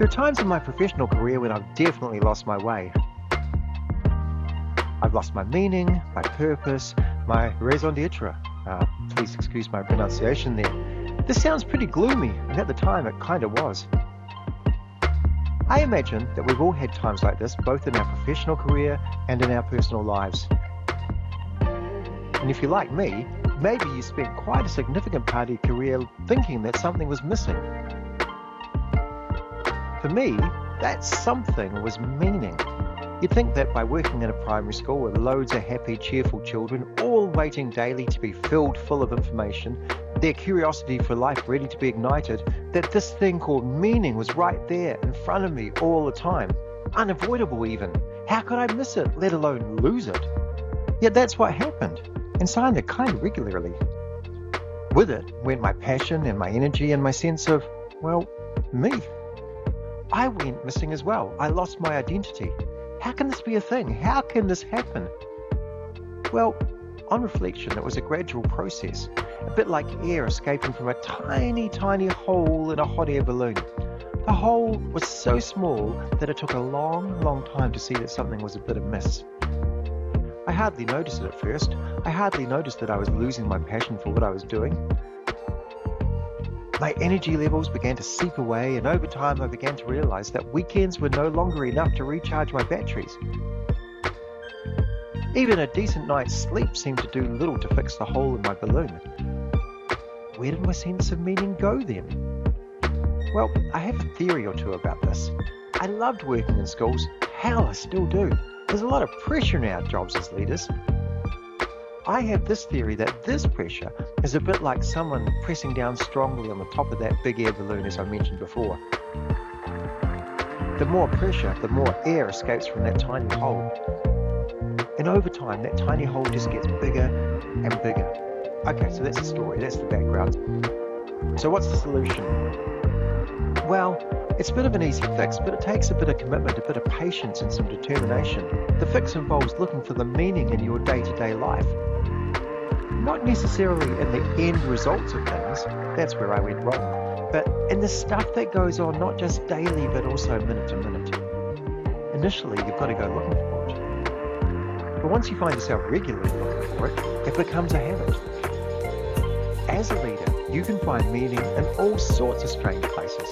There are times in my professional career when I've definitely lost my way. I've lost my meaning, my purpose, my raison d'etre. Please excuse my pronunciation there. This sounds pretty gloomy, and at the time it kind of was. I imagine that we've all had times like this, both in our professional career and in our personal lives. And if you're like me, maybe you spent quite a significant part of your career thinking that something was missing. For me, that something was meaning. You'd think that by working in a primary school with loads of happy, cheerful children, all waiting daily to be filled full of information, their curiosity for life ready to be ignited, that this thing called meaning was right there in front of me all the time. Unavoidable even. How could I miss it, let alone lose it? Yet that's what happened, and signed it kind of regularly. With it went my passion and my energy and my sense of, well, me. I went missing as well. I lost my identity. How can this be a thing? How can this happen? Well, on reflection, it was a gradual process, a bit like air escaping from a tiny, tiny hole in a hot air balloon. The hole was so small that it took a long, long time to see that something was a bit amiss. I hardly noticed it at first. I hardly noticed that I was losing my passion for what I was doing. My energy levels began to seep away, and over time I began to realize that weekends were no longer enough to recharge my batteries. Even a decent night's sleep seemed to do little to fix the hole in my balloon. Where did my sense of meaning go then? Well, I have a theory or two about this. I loved working in schools. Hell, I still do. There's a lot of pressure in our jobs as leaders. I have this theory that this pressure is a bit like someone pressing down strongly on the top of that big air balloon, as I mentioned before. The more pressure, the more air escapes from that tiny hole. And over time, that tiny hole just gets bigger and bigger. Okay, so that's the story, that's the background. So what's the solution? Well, it's a bit of an easy fix, but it takes a bit of commitment, a bit of patience and some determination. The fix involves looking for the meaning in your day-to-day life. Not necessarily in the end results of things, that's where I went wrong, but in the stuff that goes on not just daily but also minute to minute. Initially, you've got to go looking for it. But once you find yourself regularly looking for it, it becomes a habit. As a leader, you can find meaning in all sorts of strange places.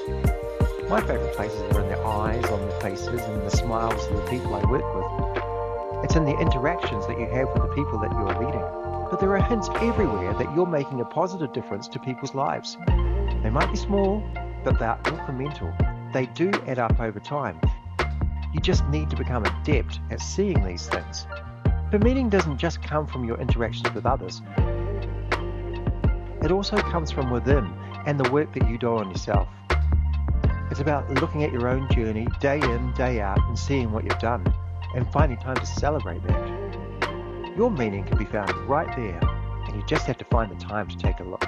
My favourite places are in the eyes, on the faces, and in the smiles of the people I work with. It's in the interactions that you have with the people that you are leading. But there are hints everywhere that you're making a positive difference to people's lives. They might be small, but they're incremental. They do add up over time. You just need to become adept at seeing these things. But meaning doesn't just come from your interactions with others. It also comes from within and the work that you do on yourself. It's about looking at your own journey day in, day out, and seeing what you've done, and finding time to celebrate that. Your meaning can be found right there, and you just have to find the time to take a look.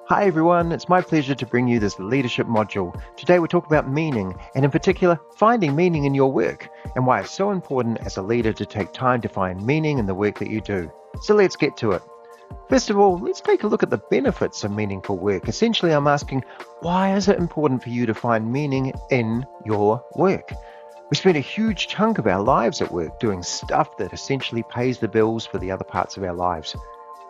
Hi everyone, it's my pleasure to bring you this leadership module. Today we're talking about meaning, and in particular, finding meaning in your work, and why it's so important as a leader to take time to find meaning in the work that you do. So let's get to it. First of all, let's take a look at the benefits of meaningful work. Essentially, I'm asking, why is it important for you to find meaning in your work? We spend a huge chunk of our lives at work doing stuff that essentially pays the bills for the other parts of our lives.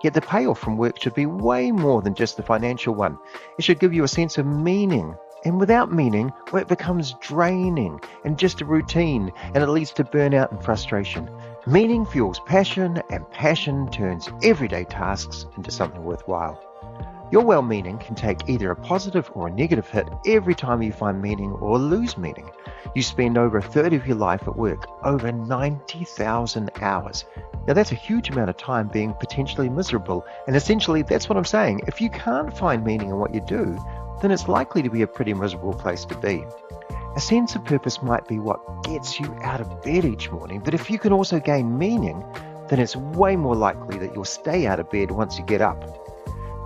Yet the payoff from work should be way more than just the financial one. It should give you a sense of meaning. And without meaning, work becomes draining and just a routine, and it leads to burnout and frustration. Meaning fuels passion, and passion turns everyday tasks into something worthwhile. Your well-meaning can take either a positive or a negative hit every time you find meaning or lose meaning. You spend over a third of your life at work, over 90,000 hours. Now that's a huge amount of time being potentially miserable, and essentially that's what I'm saying. If you can't find meaning in what you do, then it's likely to be a pretty miserable place to be. A sense of purpose might be what gets you out of bed each morning, but if you can also gain meaning, then it's way more likely that you'll stay out of bed once you get up.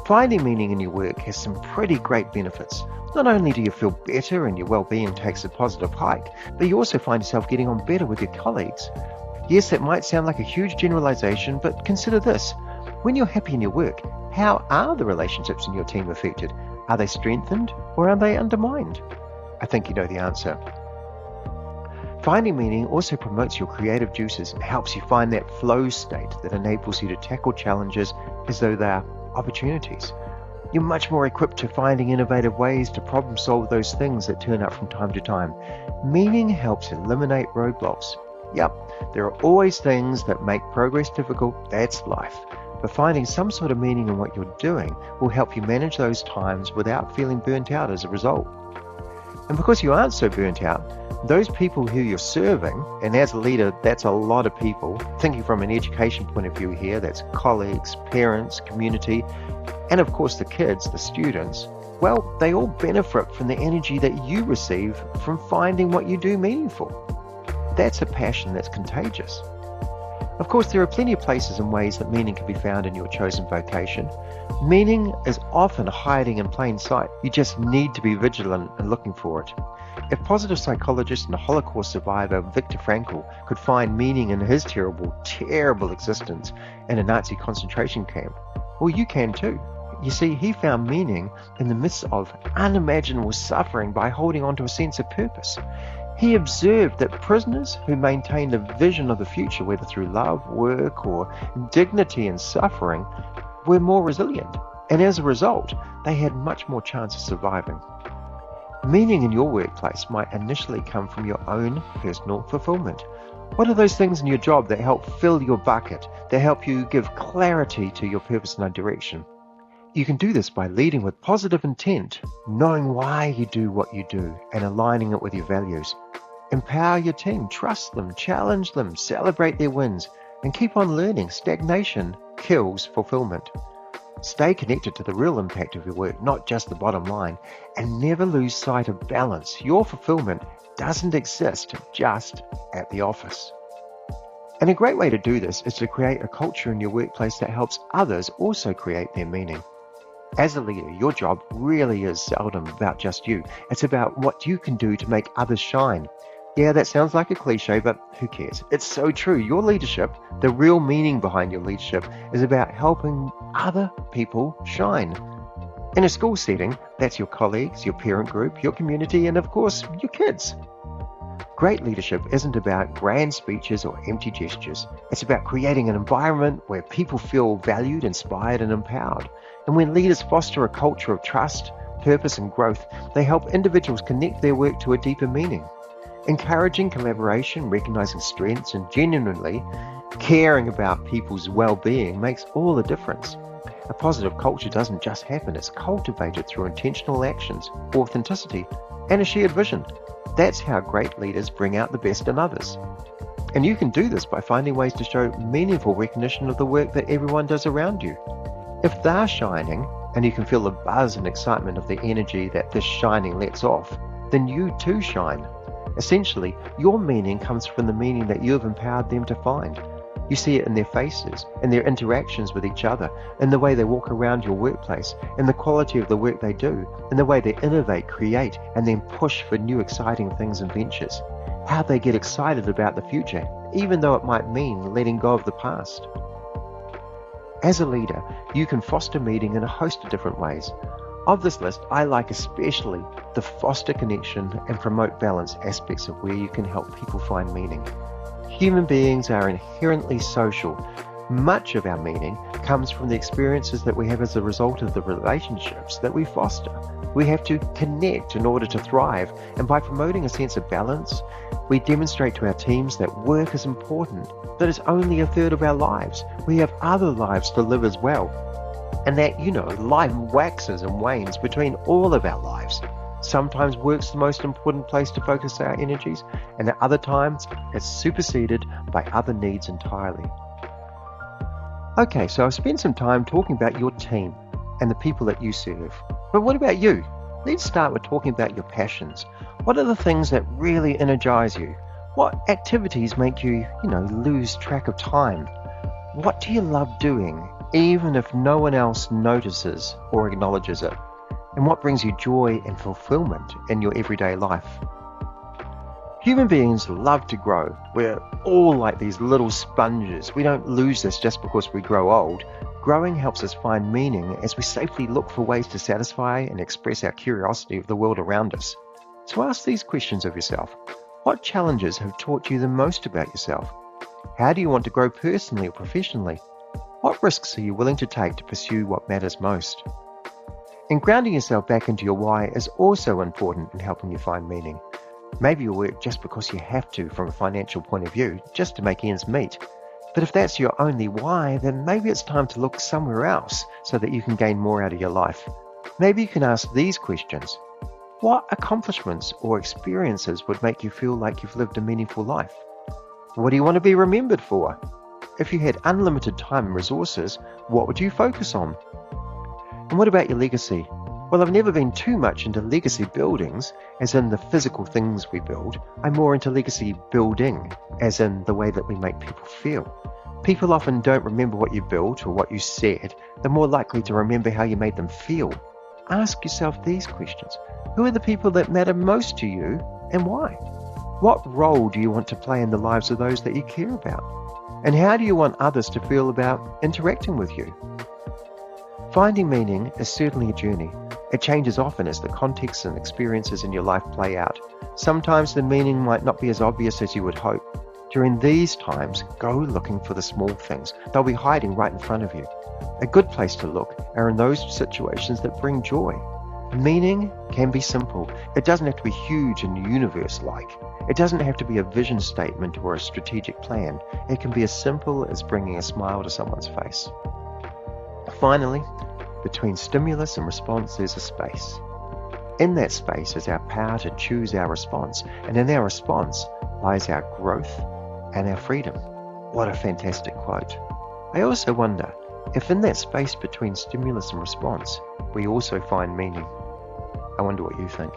Finding meaning in your work has some pretty great benefits. Not only do you feel better and your well-being takes a positive hike, but you also find yourself getting on better with your colleagues. Yes, that might sound like a huge generalization, but consider this. When you're happy in your work, how are the relationships in your team affected? Are they strengthened or are they undermined? I think you know the answer. Finding meaning also promotes your creative juices and helps you find that flow state that enables you to tackle challenges as though they are opportunities. You're much more equipped to finding innovative ways to problem solve those things that turn up from time to time. Meaning helps eliminate roadblocks. Yep, there are always things that make progress difficult, that's life. But finding some sort of meaning in what you're doing will help you manage those times without feeling burnt out as a result. And because you aren't so burnt out, those people who you're serving, and as a leader, that's a lot of people, thinking from an education point of view here, that's colleagues, parents, community, and of course the kids, the students, well, they all benefit from the energy that you receive from finding what you do meaningful. That's a passion that's contagious. Of course, there are plenty of places and ways that meaning can be found in your chosen vocation. Meaning is often hiding in plain sight. You just need to be vigilant and looking for it. If positive psychologist and Holocaust survivor Viktor Frankl could find meaning in his terrible, terrible existence in a Nazi concentration camp, well, you can too. You see, he found meaning in the midst of unimaginable suffering by holding on to a sense of purpose. He observed that prisoners who maintained a vision of the future, whether through love, work, or dignity and suffering, were more resilient. And as a result, they had much more chance of surviving. Meaning in your workplace might initially come from your own personal fulfillment. What are those things in your job that help fill your bucket, that help you give clarity to your purpose and direction? You can do this by leading with positive intent, knowing why you do what you do, and aligning it with your values. Empower your team, trust them, challenge them, celebrate their wins, and keep on learning. Stagnation kills fulfillment. Stay connected to the real impact of your work, not just the bottom line, and never lose sight of balance. Your fulfillment doesn't exist just at the office. And a great way to do this is to create a culture in your workplace that helps others also create their meaning. As a leader, your job really is seldom about just you. It's about what you can do to make others shine. Yeah, that sounds like a cliche, but who cares? It's so true. Your leadership, the real meaning behind your leadership, is about helping other people shine. In a school setting, that's your colleagues, your parent group, your community, and of course, your kids. Great leadership isn't about grand speeches or empty gestures. It's about creating an environment where people feel valued, inspired, and empowered. And when leaders foster a culture of trust, purpose, and growth, they help individuals connect their work to a deeper meaning. Encouraging collaboration, recognizing strengths, and genuinely caring about people's well-being makes all the difference. A positive culture doesn't just happen, it's cultivated through intentional actions, authenticity, and a shared vision. That's how great leaders bring out the best in others. And you can do this by finding ways to show meaningful recognition of the work that everyone does around you. If they're shining, and you can feel the buzz and excitement of the energy that this shining lets off, then you too shine. Essentially, your meaning comes from the meaning that you have empowered them to find. You see it in their faces, in their interactions with each other, in the way they walk around your workplace, in the quality of the work they do, in the way they innovate, create, and then push for new exciting things and ventures. How they get excited about the future, even though it might mean letting go of the past. As a leader, you can foster meaning in a host of different ways. Of this list, I like especially the foster connection and promote balance aspects of where you can help people find meaning. Human beings are inherently social. Much of our meaning comes from the experiences that we have as a result of the relationships that we foster. We have to connect in order to thrive, and by promoting a sense of balance, we demonstrate to our teams that work is important, that it's only a third of our lives. We have other lives to live as well. And that, life waxes and wanes between all of our lives. Sometimes work's the most important place to focus our energies, and at other times, it's superseded by other needs entirely. Okay, so I've spent some time talking about your team and the people that you serve. But what about you? Let's start with talking about your passions. What are the things that really energize you? What activities make you, lose track of time? What do you love doing, even if no one else notices or acknowledges it? And what brings you joy and fulfillment in your everyday life? Human beings love to grow. We're all like these little sponges. We don't lose this just because we grow old. Growing helps us find meaning as we safely look for ways to satisfy and express our curiosity of the world around us. So ask these questions of yourself. What challenges have taught you the most about yourself? How do you want to grow personally or professionally? What risks are you willing to take to pursue what matters most? And grounding yourself back into your why is also important in helping you find meaning. Maybe you work just because you have to from a financial point of view, just to make ends meet. But if that's your only why, then maybe it's time to look somewhere else so that you can gain more out of your life. Maybe you can ask these questions. What accomplishments or experiences would make you feel like you've lived a meaningful life? What do you want to be remembered for? If you had unlimited time and resources, what would you focus on? And what about your legacy? Well, I've never been too much into legacy buildings, as in the physical things we build. I'm more into legacy building, as in the way that we make people feel. People often don't remember what you built or what you said. They're more likely to remember how you made them feel. Ask yourself these questions. Who are the people that matter most to you and why? What role do you want to play in the lives of those that you care about? And how do you want others to feel about interacting with you? Finding meaning is certainly a journey. It changes often as the contexts and experiences in your life play out. Sometimes the meaning might not be as obvious as you would hope. During these times, go looking for the small things. They'll be hiding right in front of you. A good place to look are in those situations that bring joy. Meaning can be simple. It doesn't have to be huge and universe-like. It doesn't have to be a vision statement or a strategic plan. It can be as simple as bringing a smile to someone's face. Finally, between stimulus and response, there's a space. In that space is our power to choose our response, and in our response lies our growth and our freedom. What a fantastic quote. I also wonder if in that space between stimulus and response, we also find meaning. I wonder what you think.